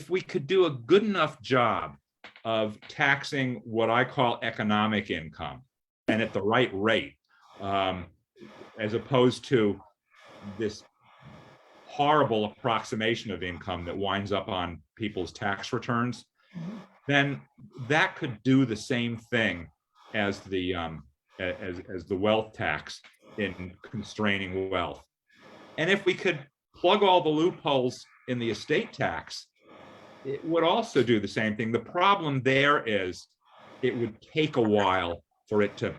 we could do a good enough job of taxing what I call economic income, and at the right rate, as opposed to this horrible approximation of income that winds up on people's tax returns, then that could do the same thing as the wealth tax in constraining wealth. And if we could plug all the loopholes in the estate tax, it would also do the same thing. The problem there is it would take a while for it to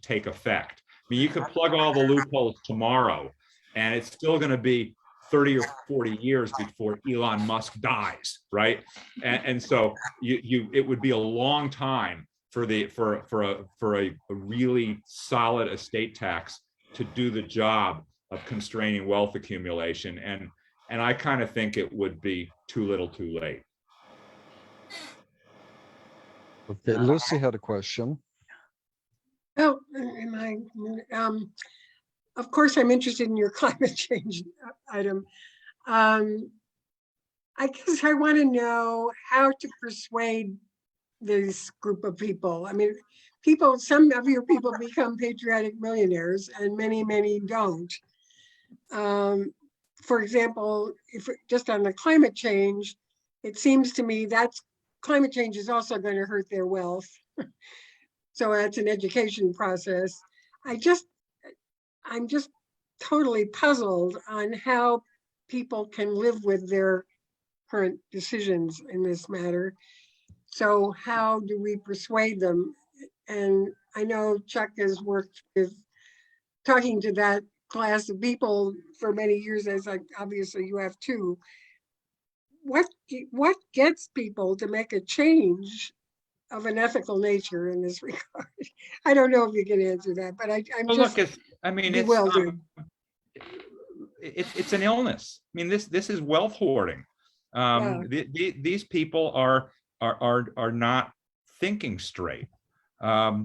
take effect. I mean, you could plug all the loopholes tomorrow, and it's still going to be 30 or 40 years before Elon Musk dies, right? And so it would be a long time for a really solid estate tax to do the job of constraining wealth accumulation. And I kind of think it would be too little too late. Okay, Lucy had a question. Oh, of course, I'm interested in your climate change item. I guess I want to know how to persuade this group of people. I mean, some of your people become patriotic millionaires and many don't. For example, if just on the climate change, it seems to me that climate change is also going to hurt their wealth. So it's an education process. I'm just totally puzzled on how people can live with their current decisions in this matter. So how do we persuade them? And I know Chuck has worked with talking to that class of people for many years, as obviously you have too. What gets people to make a change of an ethical nature in this regard? I don't know if you can answer that, but I'm Well, just look, it's bewildered. it's an illness. I mean, this is wealth hoarding. These people are not thinking straight,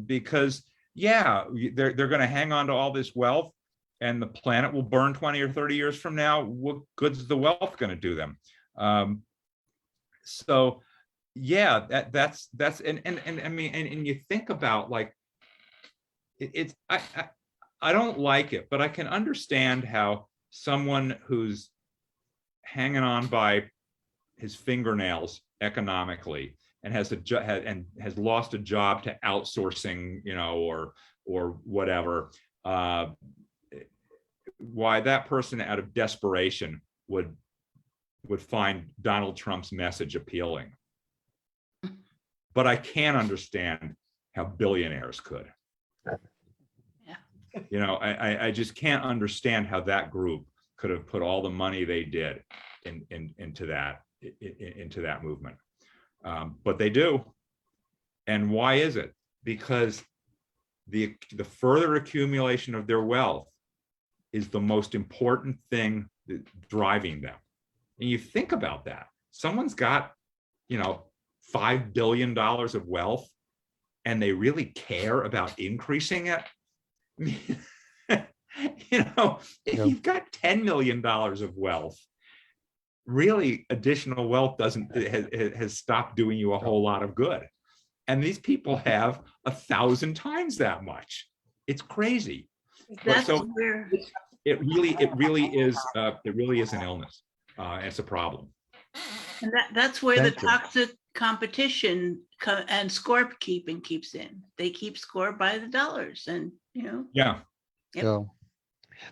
because they're going to hang on to all this wealth, and the planet will burn 20 or 30 years from now. What good's the wealth going to do them? So that's and I mean, and you think about, like, I don't like it, but I can understand how someone who's hanging on by his fingernails economically and has lost a job to outsourcing, or whatever, why that person out of desperation would find Donald Trump's message appealing. But I can't understand how billionaires could. I just can't understand how that group could have put all the money they did into that movement. But they do. And why is it? Because the further accumulation of their wealth is the most important thing driving them. And you think about that. Someone's got, $5 billion of wealth, and they really care about increasing it. I mean, if you've got $10 million of wealth, really additional wealth has stopped doing you a whole lot of good. And these people have 1,000 times that much. It's crazy. That's So where it really is an illness. It's a problem. and that's where the Thank you. toxic competition and score keeping keeps in. They keep score by the dollars, and Yeah. Yep. Yeah.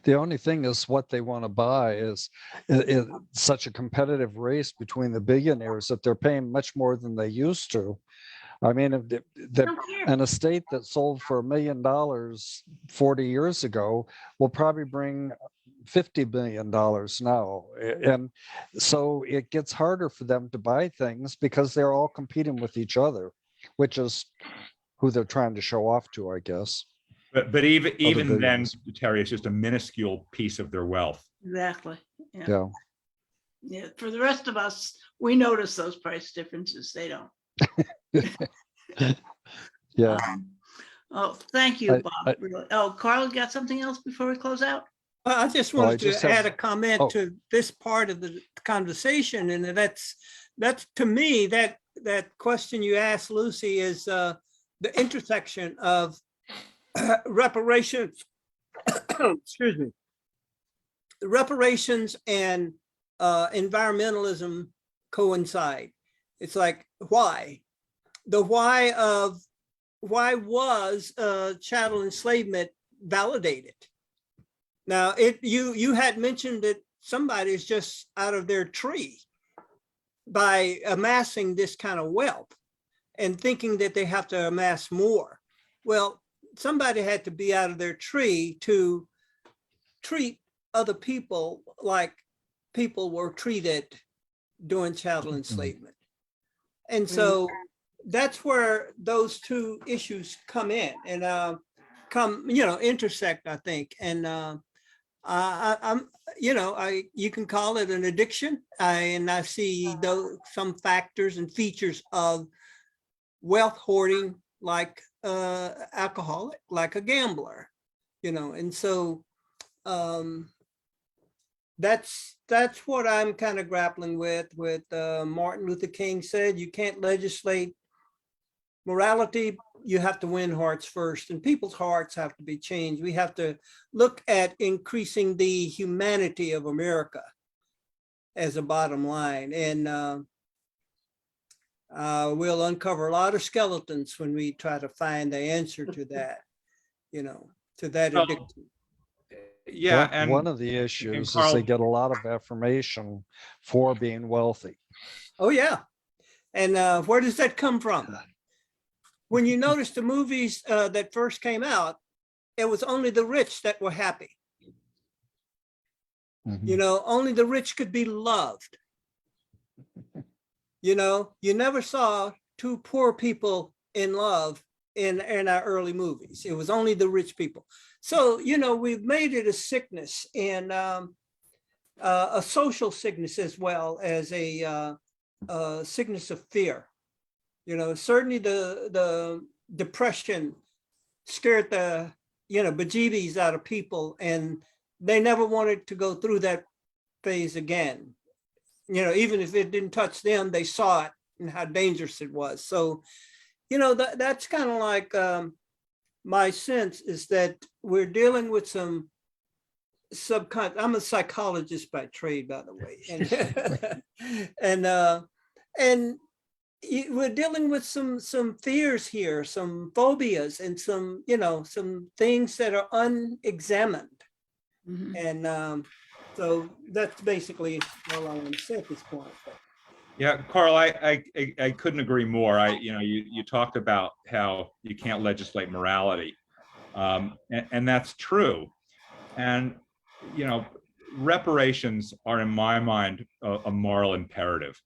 The only thing is what they want to buy is such a competitive race between the billionaires that they're paying much more than they used to. I mean, if don't care. an estate that sold for $1 million 40 years ago will probably bring $50 billion now. And so it gets harder for them to buy things because they're all competing with each other, which is who they're trying to show off to, I guess. But even then, billions. Terry, it's just a minuscule piece of their wealth. Exactly. Yeah. Yeah. Yeah. For the rest of us, we notice those price differences. They don't. Yeah. Oh, thank you, Bob. I- Really. Oh, Carl, you got something else before we close out? I just Well, I wanted just to have- add a comment oh. to this part of the conversation, and that's to me, that question you asked, Lucy, is the intersection of reparations, excuse me, reparations and environmentalism coincide. It's like, why? The why was chattel enslavement validated? Now, you had mentioned that somebody is just out of their tree by amassing this kind of wealth and thinking that they have to amass more. Well, somebody had to be out of their tree to treat other people like people were treated during chattel enslavement. And so that's where those two issues come in and intersect, I think. And I'm, you can call it an addiction. I see some factors and features of wealth hoarding, like alcoholic, like a gambler, and so that's what I'm kind of grappling with. Martin Luther King said, you can't legislate morality, you have to win hearts first, and people's hearts have to be changed. We have to look at increasing the humanity of America as a bottom line. And we'll uncover a lot of skeletons when we try to find the answer to that, to that Well, addiction. Yeah, One and of the issues is Carl- they get a lot of affirmation for being wealthy. Oh, yeah. And where does that come from? When you notice the movies that first came out, it was only the rich that were happy. Mhm. Only the rich could be loved. You never saw two poor people in love in our early movies. It was only the rich people. So, we've made it a sickness, and a social sickness as well as a sickness of fear. Certainly the depression scared the bejeebies out of people, and they never wanted to go through that phase again. Even if it didn't touch them, they saw it and how dangerous it was. So, that's kind of like my sense is that we're dealing with some subconscious. I'm a psychologist by trade, by the way, and we're dealing with some fears here, some phobias, and some things that are unexamined. Mhm. And so that's basically all I want to say at this point. Yeah, Carl, I couldn't agree more. You talked about how you can't legislate morality, and that's true. And reparations are, in my mind, a moral imperative.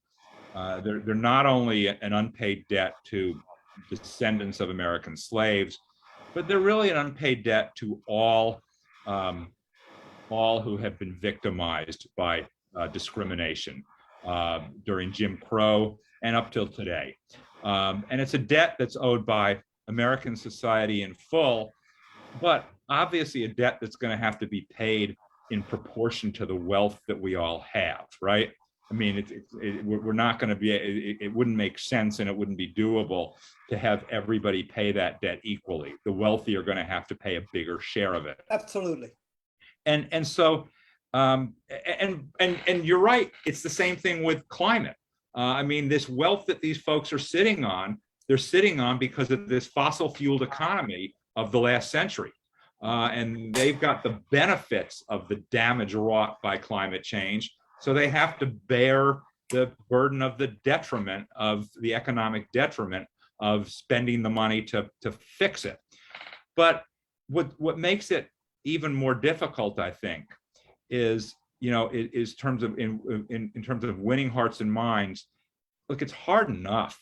They're not only an unpaid debt to descendants of American slaves, but they're really an unpaid debt to all who have been victimized by discrimination during Jim Crow and up till today. And it's a debt that's owed by American society in full, but obviously a debt that's going to have to be paid in proportion to the wealth that we all have, right? I mean, we're not going to be, it wouldn't make sense, and it wouldn't be doable to have everybody pay that debt equally. The wealthy are going to have to pay a bigger share of it. Absolutely. And so, and you're right, it's the same thing with climate. I mean, this wealth that these folks are sitting on, they're sitting on because of this fossil fueled economy of the last century. And they've got the benefits of the damage wrought by climate change. So they have to bear the burden of the detriment, of the economic detriment of spending the money to fix it. But what makes it even more difficult, I think, is in terms of winning hearts and minds. Look, it's hard enough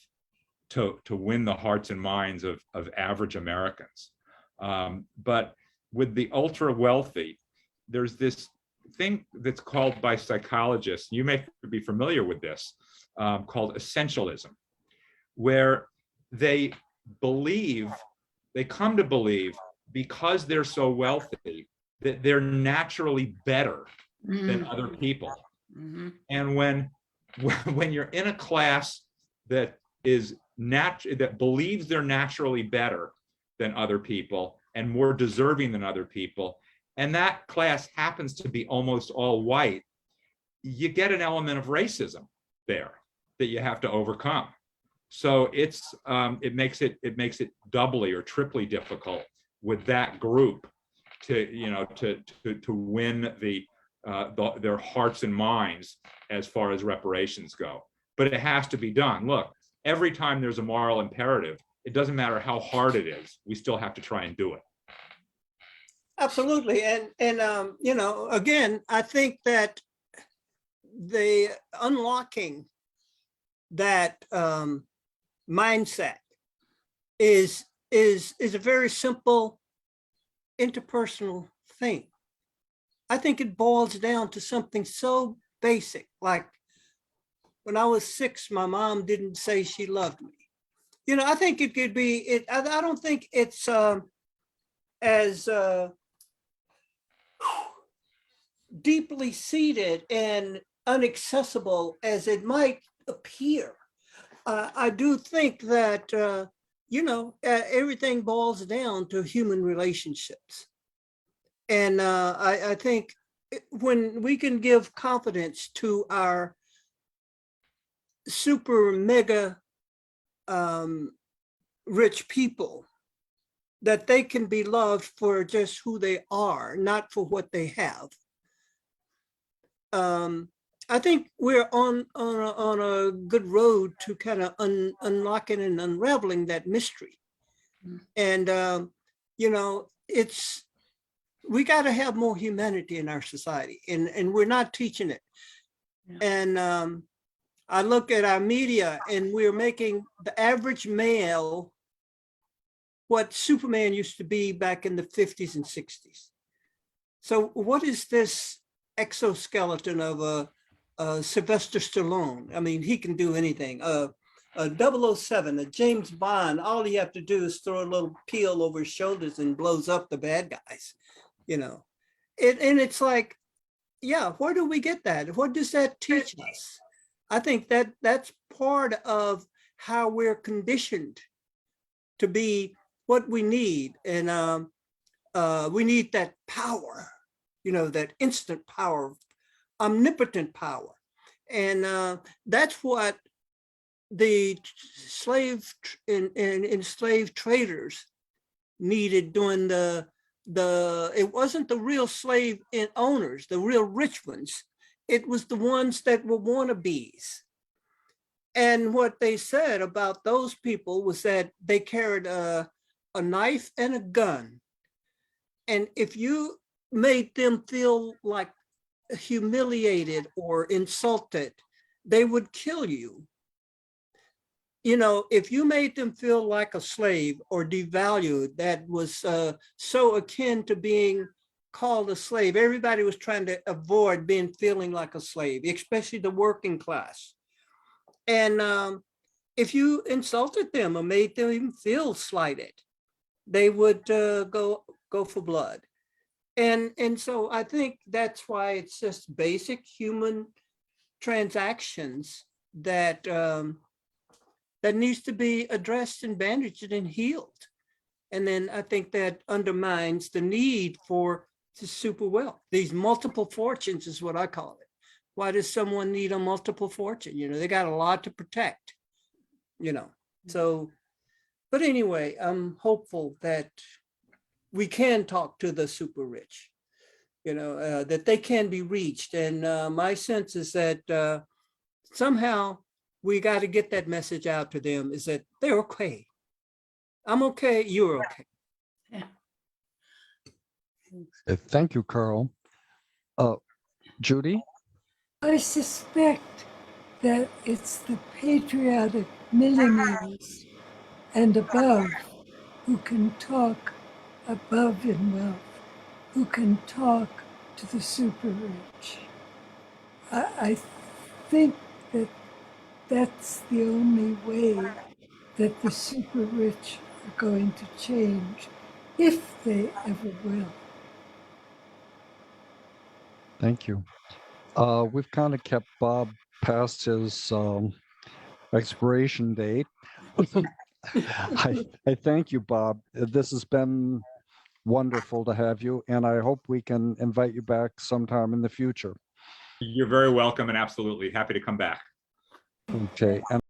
to win the hearts and minds of average Americans, but with the ultra wealthy, there's this thing that's called by psychologists, you may be familiar with this, called essentialism, where they come to believe, because they're so wealthy, that they're naturally better than other people. Mhm. And when you're in a class that believes they're naturally better than other people and more deserving than other people, and that class happens to be almost all white, you get an element of racism there that you have to overcome. So it makes it doubly or triply difficult with that group to win their hearts and minds as far as reparations go. But it has to be done. Look, every time there's a moral imperative, it doesn't matter how hard it is, we still have to try and do it. Absolutely. And again, I think that the unlocking that mindset is a very simple interpersonal thing. I think it boils down to something so basic, like when I was 6, my mom didn't say she loved me. I think it could be, I don't think it's as deeply seated and inaccessible as it might appear. I do think that, everything boils down to human relationships. And I think when we can give confidence to our super mega rich people, that they can be loved for just who they are, not for what they have. I think we're on a good road to kind of unlocking and unraveling that mystery. And, you know, we got to have more humanity in our society, and we're not teaching it. Yeah. And I look at our media, and we're making the average male what Superman used to be back in the 50s and 60s. So what is this exoskeleton of a Sylvester Stallone? I mean, he can do anything. A 007, a James Bond, all you have to do is throw a little peel over his shoulders and blows up the bad guys, you know. And it's like, yeah, where do we get that? What does that teach us? I think that's part of how we're conditioned to be what we need. And we need that power, you know, that instant power, omnipotent power. And that's what the slave and enslaved traders needed during it wasn't the real slave owners, the real rich ones. It was the ones that were wannabes. And what they said about those people was that they carried a knife and a gun. And if you made them feel like humiliated or insulted, they would kill you. You know, if you made them feel like a slave or devalued, that was so akin to being called a slave. Everybody was trying to avoid feeling like a slave, especially the working class. And if you insulted them or made them even feel slighted, they would go for blood. And so I think that's why it's just basic human transactions that that needs to be addressed and bandaged and healed. And then I think that undermines the need for the super wealth. These multiple fortunes is what I call it. Why does someone need a multiple fortune? You know, they got a lot to protect, you know. So, but anyway, I'm hopeful that we can talk to the super rich, you know, that they can be reached. And my sense is that somehow we got to get that message out to them, is that they're okay. I'm okay, you're okay. Thank you, Carl. Judy? I suspect that it's the patriotic millionaires and above who can talk above in wealth, who can talk to the super rich. I think that that's the only way that the super rich are going to change, if they ever will. Thank you. We've kind of kept Bob past his expiration date. I thank you, Bob. This has been wonderful to have you, and I hope we can invite you back sometime in the future. You're very welcome and absolutely happy to come back. Okay. And